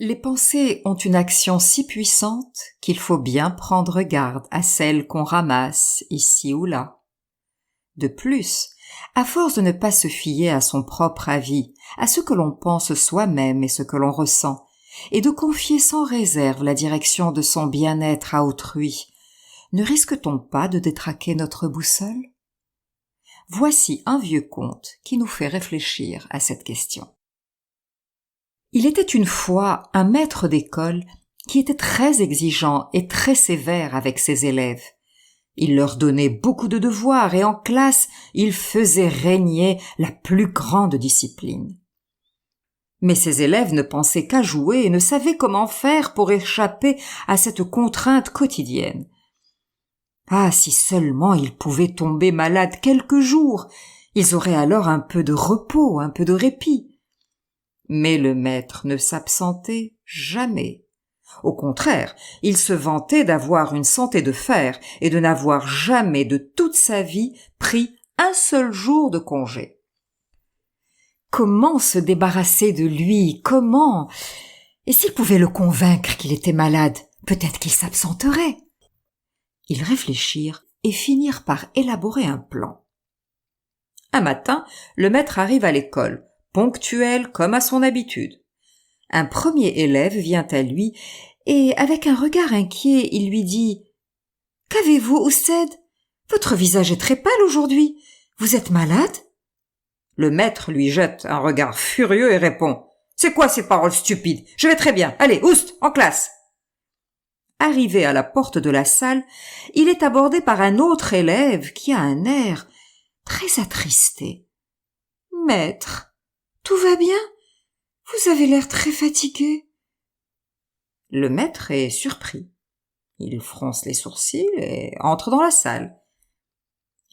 Les pensées ont une action si puissante qu'il faut bien prendre garde à celles qu'on ramasse ici ou là. De plus, à force de ne pas se fier à son propre avis, à ce que l'on pense soi-même et ce que l'on ressent, et de confier sans réserve la direction de son bien-être à autrui, ne risque-t-on pas de détraquer notre boussole? Voici un vieux conte qui nous fait réfléchir à cette question. Il était une fois un maître d'école qui était très exigeant et très sévère avec ses élèves. Il leur donnait beaucoup de devoirs et en classe, il faisait régner la plus grande discipline. Mais ses élèves ne pensaient qu'à jouer et ne savaient comment faire pour échapper à cette contrainte quotidienne. Ah, si seulement ils pouvaient tomber malades quelques jours, ils auraient alors un peu de repos, un peu de répit. Mais le maître ne s'absentait jamais. Au contraire, il se vantait d'avoir une santé de fer et de n'avoir jamais de toute sa vie pris un seul jour de congé. Comment se débarrasser de lui? Comment? Et s'il pouvait le convaincre qu'il était malade, peut-être qu'il s'absenterait. Ils réfléchirent et finirent par élaborer un plan. Un matin, le maître arrive à l'école, ponctuel comme à son habitude. Un premier élève vient à lui et, avec un regard inquiet, il lui dit « Qu'avez-vous, Ousted? Votre visage est très pâle aujourd'hui. Vous êtes malade ?» Le maître lui jette un regard furieux et répond « C'est quoi ces paroles stupides? Je vais très bien. Allez, Oust, en classe !» Arrivé à la porte de la salle, il est abordé par un autre élève qui a un air très attristé. « Maître, tout va bien? Vous avez l'air très fatigué. » Le maître est surpris. Il fronce les sourcils et entre dans la salle.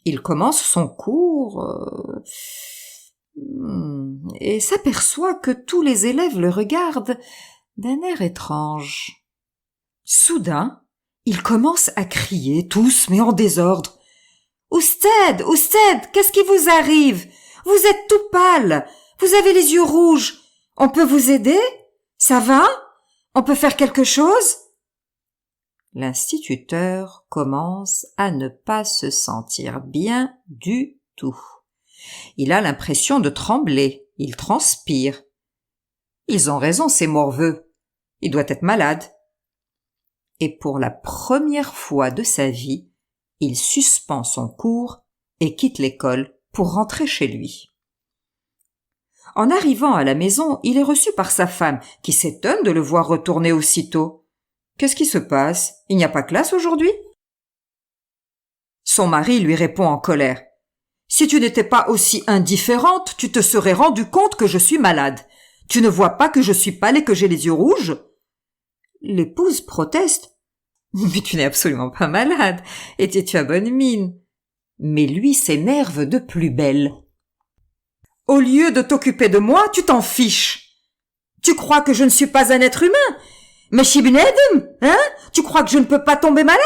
Il commence son cours et s'aperçoit que tous les élèves le regardent d'un air étrange. Soudain, il commence à crier, tous mais en désordre. « Ousted, Ousted, qu'est-ce qui vous arrive? Vous êtes tout pâle, vous avez les yeux rouges. On peut vous aider? Ça va? On peut faire quelque chose ?» L'instituteur commence à ne pas se sentir bien du tout. Il a l'impression de trembler, il transpire. Ils ont raison, ces morveux. Il doit être malade. Et pour la première fois de sa vie, il suspend son cours et quitte l'école pour rentrer chez lui. En arrivant à la maison, il est reçu par sa femme, qui s'étonne de le voir retourner aussitôt. « Qu'est-ce qui se passe? Il n'y a pas classe aujourd'hui ?» Son mari lui répond en colère. « Si tu n'étais pas aussi indifférente, tu te serais rendu compte que je suis malade. Tu ne vois pas que je suis pâle et que j'ai les yeux rouges ?» L'épouse proteste. « Mais tu n'es absolument pas malade, et tu as bonne mine. » Mais lui s'énerve de plus belle. « Au lieu de t'occuper de moi, tu t'en fiches. Tu crois que je ne suis pas un être humain? Mais Shibnedem, hein? Tu crois que je ne peux pas tomber malade?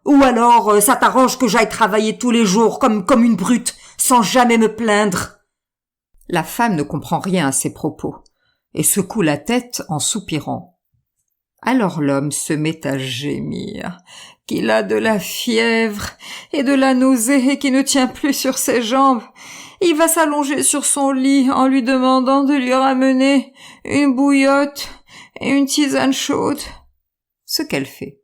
Ou alors ça t'arrange que j'aille travailler tous les jours comme une brute, sans jamais me plaindre ?» La femme ne comprend rien à ces propos et secoue la tête en soupirant. Alors l'homme se met à gémir, qu'il a de la fièvre et de la nausée et qu'il ne tient plus sur ses jambes. Il va s'allonger sur son lit en lui demandant de lui ramener une bouillotte et une tisane chaude. Ce qu'elle fait.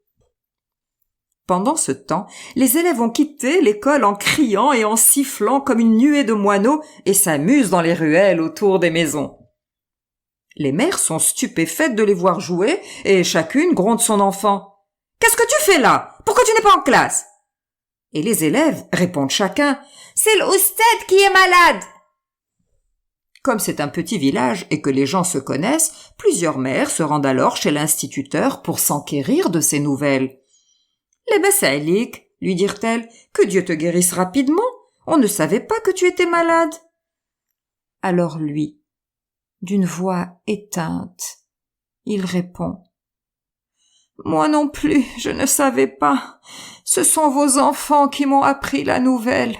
Pendant ce temps, les élèves ont quitté l'école en criant et en sifflant comme une nuée de moineaux et s'amusent dans les ruelles autour des maisons. Les mères sont stupéfaites de les voir jouer et chacune gronde son enfant. « Qu'est-ce que tu fais là? Pourquoi tu n'es pas en classe ?» Et les élèves répondent chacun « C'est l'Ousted qui est malade !» Comme c'est un petit village et que les gens se connaissent, plusieurs mères se rendent alors chez l'instituteur pour s'enquérir de ces nouvelles. « Les Bessalik, lui dirent-elles, que Dieu te guérisse rapidement, on ne savait pas que tu étais malade. » Alors lui, d'une voix éteinte, il répond « Moi non plus, je ne savais pas. Ce sont vos enfants qui m'ont appris la nouvelle. »